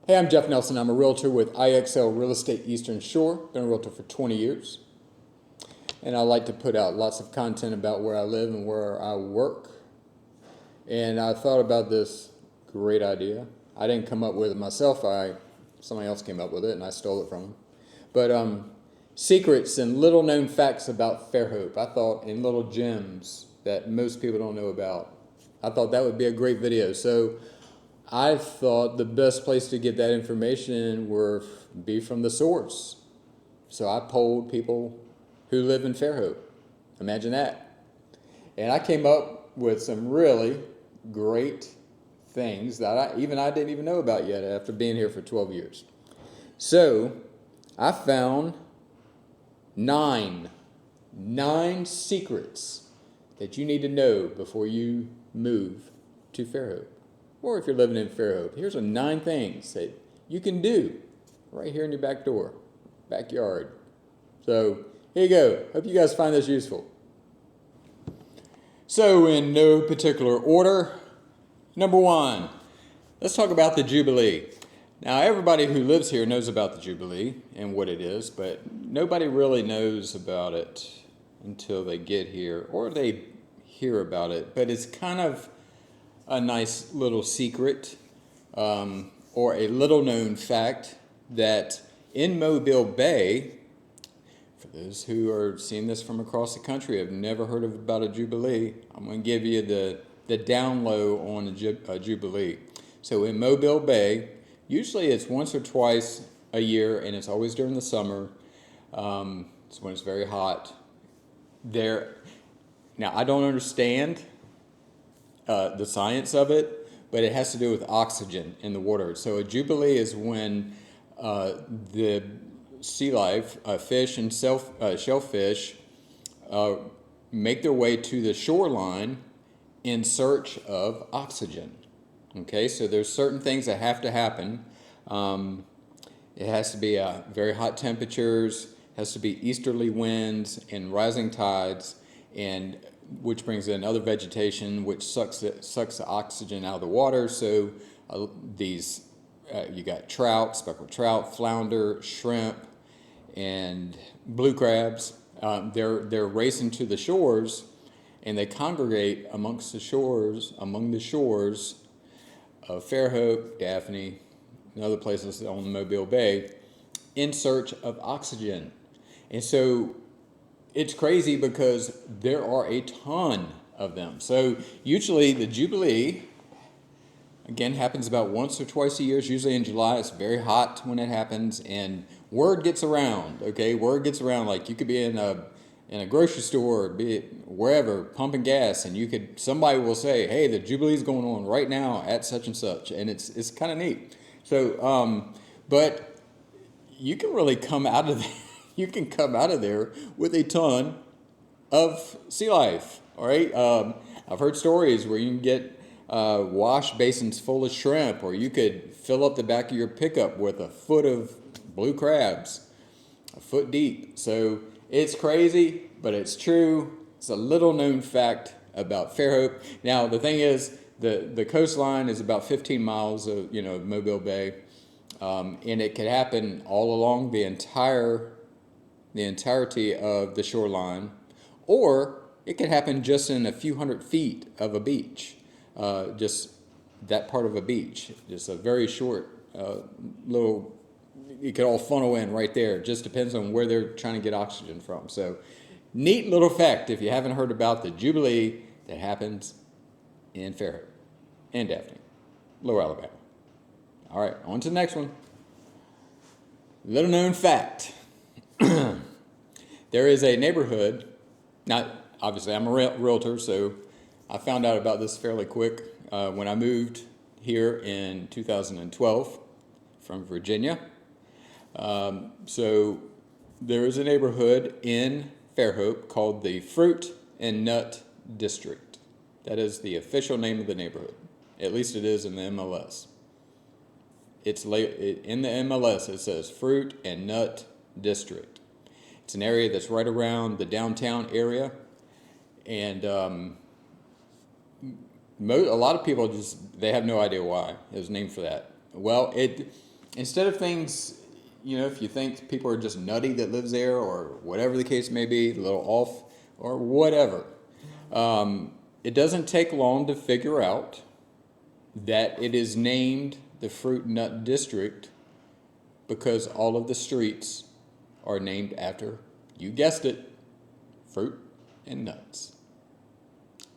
Hey, I'm Jeff Nelson. I'm a realtor with IXL Real Estate Eastern Shore. Been a realtor for 20 years. And I like to put out lots of content about where I live and where I work. And I thought about this great idea. I didn't come up with it myself. Somebody else came up with it and I stole it from them. But secrets and little known facts about Fairhope. I thought, in little gems that most people don't know about. I thought that would be a great video. So I thought the best place to get that information be from the source. So I polled people who live in Fairhope. Imagine that. And I came up with some really great things that I didn't even know about yet after being here for 12 years. So I found nine secrets that you need to know before you move to Fairhope. Or if you're living in Fairhope, here's 9 things that you can do right here in your backyard. So here you go. Hope you guys find this useful. So in no particular order, number 1, let's talk about the Jubilee. Now everybody who lives here knows about the Jubilee and what it is, but nobody really knows about it until they get here or they hear about it. But it's kind of a nice little secret or a little known fact that in Mobile Bay, for those who are seeing this from across the country, have never heard about a Jubilee, I'm going to give you the down low on a Jubilee. So in Mobile Bay, usually it's once or twice a year, and it's always during the summer. It's when it's very hot. Now, I don't understand the science of it, but it has to do with oxygen in the water. So a Jubilee is when the sea life, fish and shellfish, make their way to the shoreline in search of oxygen. Okay, so there's certain things that have to happen. It has to be very hot temperatures, has to be easterly winds and rising tides, and which brings in other vegetation, which sucks the oxygen out of the water. So you got trout, speckled trout, flounder, shrimp, and blue crabs. They're racing to the shores, and they congregate among the shores of Fairhope, Daphne, and other places on the Mobile Bay in search of oxygen. And so it's crazy because there are a ton of them. So usually the Jubilee, again, happens about once or twice a year. It's usually in July. It's very hot when it happens, and word gets around. Okay, word gets around. Like you could be in a grocery store, be it wherever, pumping gas, and somebody will say, "Hey, the Jubilee's going on right now at such and such," and it's kind of neat. So, but you can really come out of there. You can come out of there with a ton of sea life. All right, I've heard stories where you can get wash basins full of shrimp, or you could fill up the back of your pickup with a foot of blue crabs, a foot deep. So it's crazy, but it's true. It's a little known fact about Fairhope. Now the thing is, the coastline is about 15 miles of Mobile Bay, and it could happen all along the entirety of the shoreline, or it could happen just in a few hundred feet of a beach, just that part of a beach, just a very short little. You could all funnel in right there. It just depends on where they're trying to get oxygen from. So, neat little fact if you haven't heard about the Jubilee that happens in Fairhope and Daphne, Lower Alabama. All right, on to the next one. Little known fact. There is a neighborhood. Now, obviously, I'm a realtor, so I found out about this fairly quick when I moved here in 2012 from Virginia. So there is a neighborhood in Fairhope called the Fruit and Nut District. That is the official name of the neighborhood. At least it is in the MLS. In the MLS, it says Fruit and Nut District. It's an area that's right around the downtown area, and a lot of people they have no idea why it was named for that. Well, instead of things, if you think people are just nutty that lives there or whatever the case may be, a little off or whatever, it doesn't take long to figure out that it is named the Fruit Nut District because all of the streets are named after, you guessed it, fruit and nuts.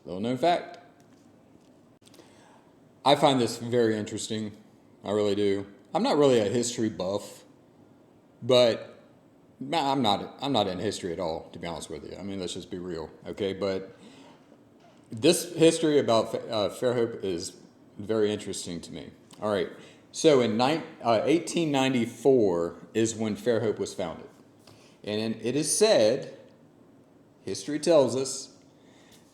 Little known fact. I find this very interesting. I really do. I'm not really a history buff, but I'm not in history at all, to be honest with you. I mean, let's just be real, okay? But this history about Fairhope is very interesting to me. All right. So in 1894 is when Fairhope was founded. And it is said, history tells us,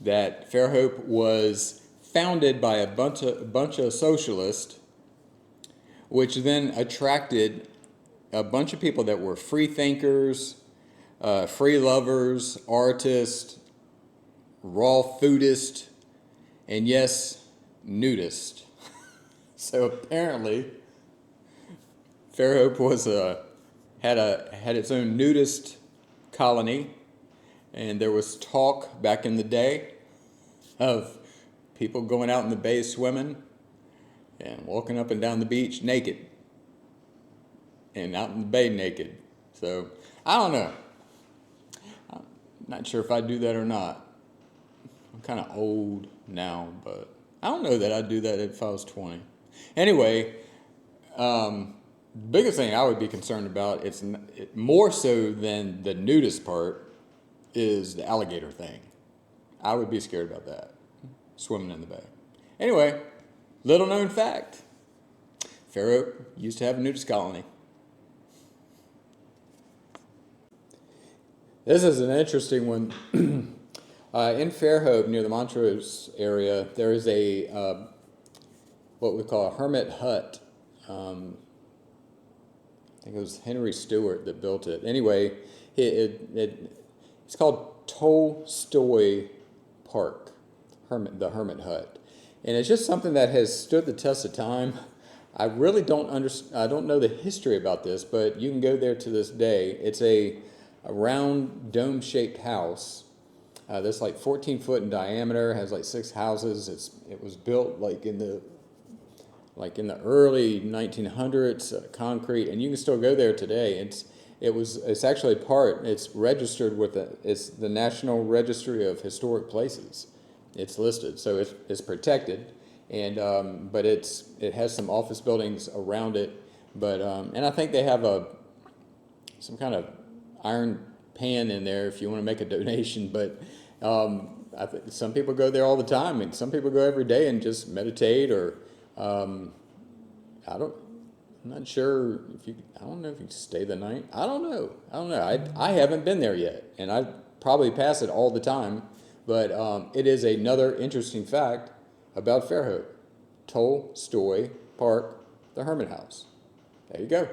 that Fairhope was founded by a bunch of socialists, which then attracted a bunch of people that were free thinkers, free lovers, artists, raw foodists, and yes, nudists. So apparently, Fairhope was had its own nudist colony, and there was talk back in the day of people going out in the bay swimming and walking up and down the beach naked, and out in the bay naked. So I don't know. I'm not sure if I'd do that or not. I'm kind of old now, but I don't know that I'd do that if I was 20. Anyway, the biggest thing I would be concerned about, more so than the nudist part, is the alligator thing. I would be scared about that, swimming in the bay. Anyway, little known fact, Fairhope used to have a nudist colony. This is an interesting one. In Fairhope, near the Montrose area, there is a what we call a Hermit Hut. I think it was Henry Stewart that built it. Anyway, it's called Tolstoy Park, the Hermit Hut, and it's just something that has stood the test of time. I really don't I don't know the history about this, but you can go there to this day. It's a round dome-shaped house that's like 14 foot in diameter, has like 6 houses. It was built like in the early 1900s, concrete, and you can still go there today. It's actually it's registered with it's the National Registry of Historic Places. It's listed, so it's protected, and but it has some office buildings around it, but and I think they have some kind of iron pan in there if you want to make a donation, but I think some people go there all the time, and some people go every day and just meditate, or I'm not sure I don't know if you can stay the night. I don't know. I haven't been there yet, and I probably pass it all the time, but it is another interesting fact about Fairhope. Tolstoy Park, the Hermit House. There you go.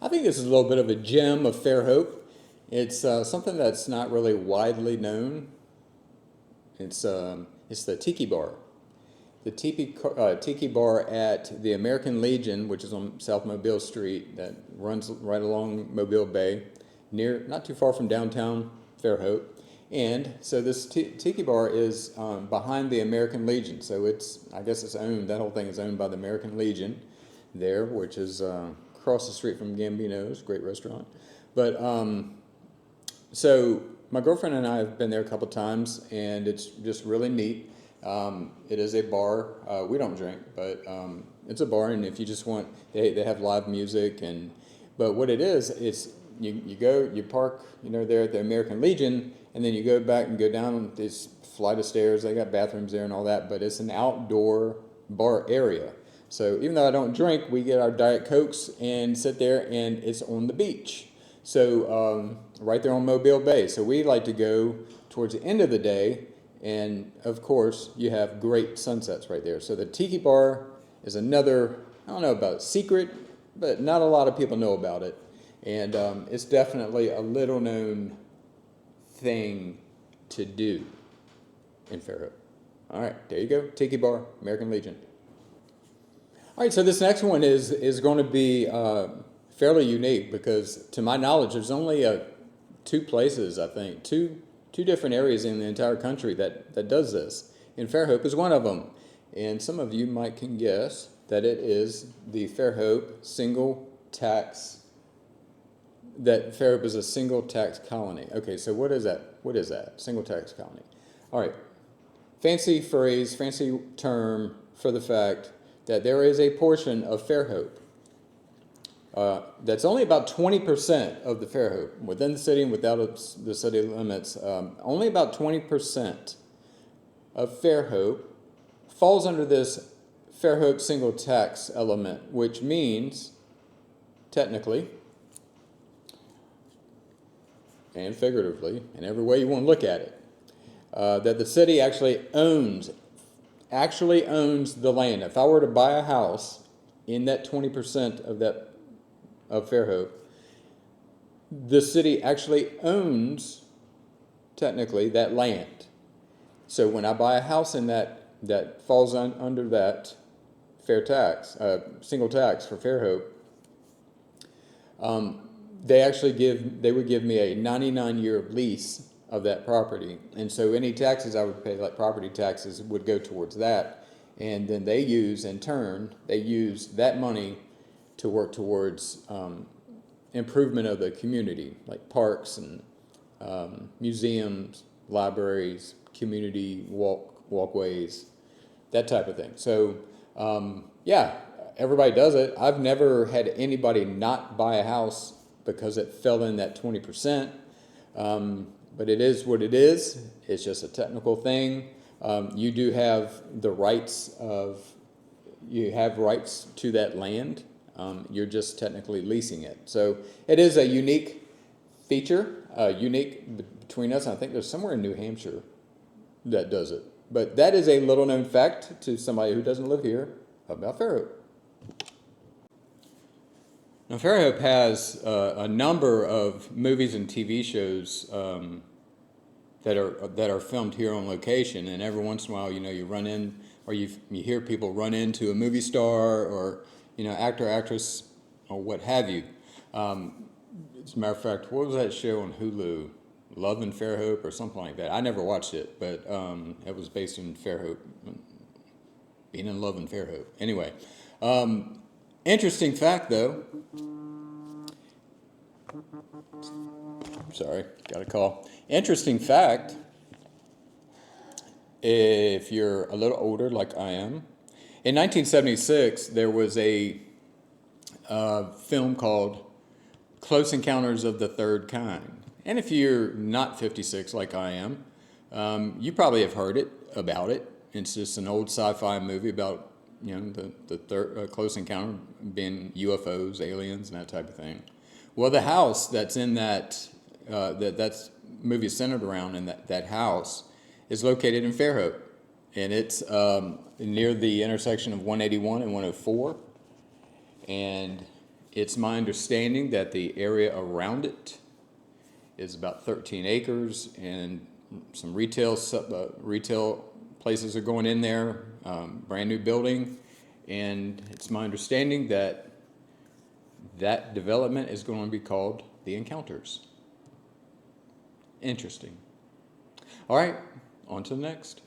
I think this is a little bit of a gem of Fairhope. It's something that's not really widely known. It's the Tiki Bar. The Tiki Bar at the American Legion, which is on South Mobile Street, that runs right along Mobile Bay, not too far from downtown Fairhope. And so this Tiki Bar is behind the American Legion. So I guess it's owned, that whole thing is owned by the American Legion there, which is across the street from Gambino's, great restaurant. But so my girlfriend and I have been there a couple times, and it's just really neat. It is a bar. We don't drink, but it's a bar, and if you just want, they have live music, but what it is, it's you park, there at the American Legion, and then you go back and go down this flight of stairs. They got bathrooms there and all that, but it's an outdoor bar area. So even though I don't drink, we get our Diet Cokes and sit there, and it's on the beach. So right there on Mobile Bay. So we like to go towards the end of the day, and of course you have great sunsets right there. So the Tiki Bar is another, I don't know about secret, but not a lot of people know about it. And it's definitely a little known thing to do in Fairhope. All right, there you go. Tiki Bar, American Legion. All right, so this next one is going to be fairly unique because, to my knowledge, there's only two places, I think, two different areas in the entire country that does this. And Fairhope is one of them. And some of you might can guess that it is the Fairhope single tax. That Fairhope is a single tax colony. Okay, so what is that? What is that? Single tax colony. All right. Fancy phrase, fancy term for the fact that there is a portion of Fairhope that's only about 20% of the Fairhope within the city and without the city limits. Only about 20% of Fairhope falls under this Fairhope single tax element, which means, technically and figuratively, in every way you want to look at it, that the city actually owns the land. If I were to buy a house in that 20% of Fairhope, the city actually owns technically that land. So when I buy a house in that falls under that fair tax, single tax for Fairhope, they would give me a 99-year lease of that property, and so any taxes I would pay, like property taxes, would go towards that, and then they use that money to work towards improvement of the community, like parks and museums, libraries, community walkways, that type of thing. So yeah, everybody does it. I've never had anybody not buy a house because it fell in that 20%. But it is what it is. It's just a technical thing. You do have the rights to that land. You're just technically leasing it. So it is a unique feature, unique between us. And I think there's somewhere in New Hampshire that does it. But that is a little known fact to somebody who doesn't live here about Fairhope. Now, Fairhope has a number of movies and TV shows that are filmed here on location, and every once in a while, you run in, or you hear people run into a movie star, or actor, actress, or what have you. As a matter of fact, what was that show on Hulu, Love in Fairhope, or something like that? I never watched it, but it was based in Fairhope, being in love in Fairhope. Anyway. Interesting fact, though. Sorry, got a call. Interesting fact, if you're a little older like I am, in 1976, there was a film called Close Encounters of the Third Kind. And if you're not 56 like I am, you probably have heard about it. It's just an old sci-fi movie about the third close encounter being UFOs, aliens, and that type of thing. Well, the house that's in that movie is centered around, and that house is located in Fairhope, and it's near the intersection of 181 and 104. And it's my understanding that the area around it is about 13 acres, and some retail places are going in there, brand new building, and it's my understanding that development is going to be called The Encounters. Interesting. All right, on to the next.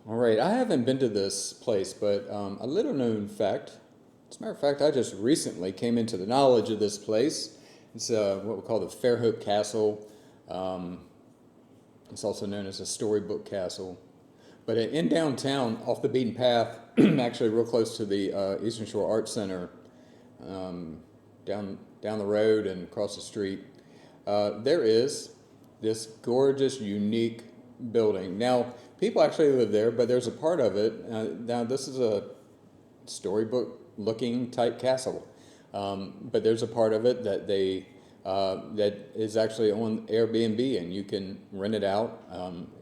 All right, I haven't been to this place, but a little known fact. As a matter of fact, I just recently came into the knowledge of this place. It's what we call the Fairhope Castle. It's also known as a storybook castle. But in downtown, off the beaten path, actually real close to the Eastern Shore Arts Center, down the road and across the street, there is this gorgeous, unique building. Now, people actually live there, but there's a part of it. Now, this is a storybook-looking type castle, but there's a part of it that that is actually on Airbnb, and you can rent it out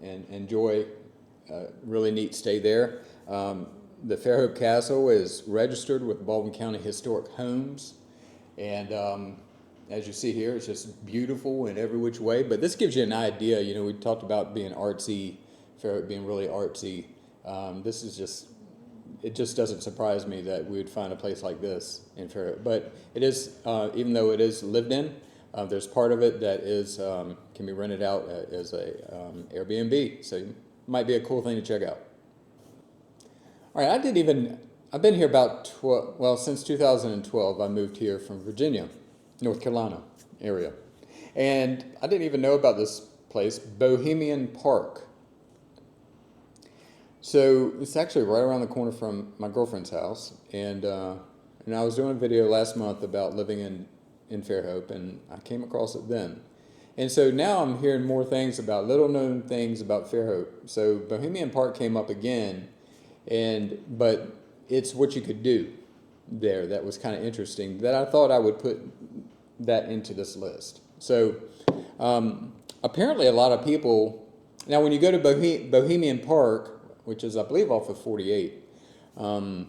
and enjoy a really neat stay there. The Fairhope Castle is registered with Baldwin County Historic Homes, and as you see here, it's just beautiful in every which way. But this gives you an idea. We talked about being artsy, Fairhope being really artsy. This is just it just doesn't surprise me that we would find a place like this in Fairhope. But it is, even though it is lived in, there's part of it that is can be rented out as a Airbnb. So it might be a cool thing to check out. All right, I've been here about since 2012. I moved here from Virginia, North Carolina area. And I didn't even know about this place, Bohemian Park. So it's actually right around the corner from my girlfriend's house. And I was doing a video last month about living in Fairhope, and I came across it then. And so now I'm hearing more things about little known things about Fairhope. So Bohemian Park came up again, but it's what you could do there that was kind of interesting, that I thought I would put that into this list. So apparently a lot of people, now when you go to Bohemian Park, which is I believe off of 48, plenty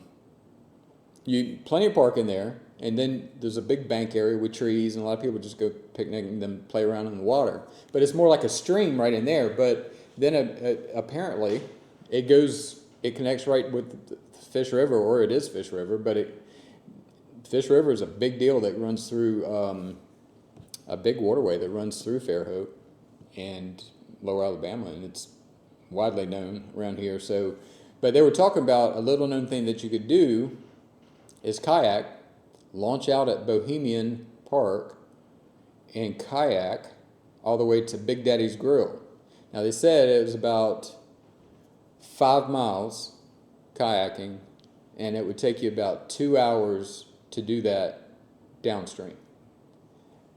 of parking there, and then there's a big bank area with trees, and a lot of people just go picnic and then play around in the water. But it's more like a stream right in there. But then apparently it connects right with the Fish River, or it is Fish River. But Fish River is a big deal that runs through a big waterway that runs through Fairhope and Lower Alabama, and it's widely known around here. So, but they were talking about a little known thing that you could do is kayak, launch out at Bohemian Park, and kayak all the way to Big Daddy's Grill. Now they said it was about 5 miles kayaking, and it would take you about 2 hours to do that downstream.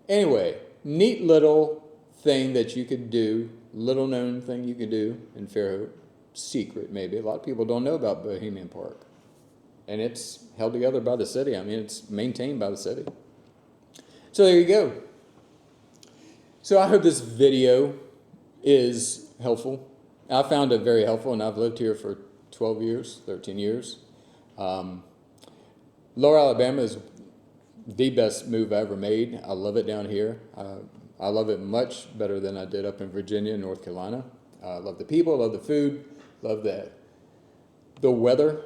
Anyway, neat little thing that you could do, little known thing you could do in Fairhope. Secret, maybe. A lot of people don't know about Bohemian Park. And it's held together by the city. I mean, it's maintained by the city. So there you go. So I hope this video is helpful. I found it very helpful, and I've lived here for 12 years, 13 years. Lower Alabama is the best move I ever made. I love it down here. I love it much better than I did up in Virginia and North Carolina. I love the people, love the food, love the weather.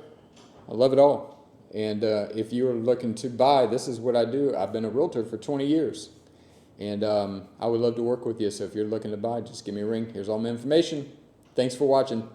I love it all. And if you're looking to buy, this is what I do. I've been a realtor for 20 years. And I would love to work with you. So if you're looking to buy, just give me a ring. Here's all my information. Thanks for watching.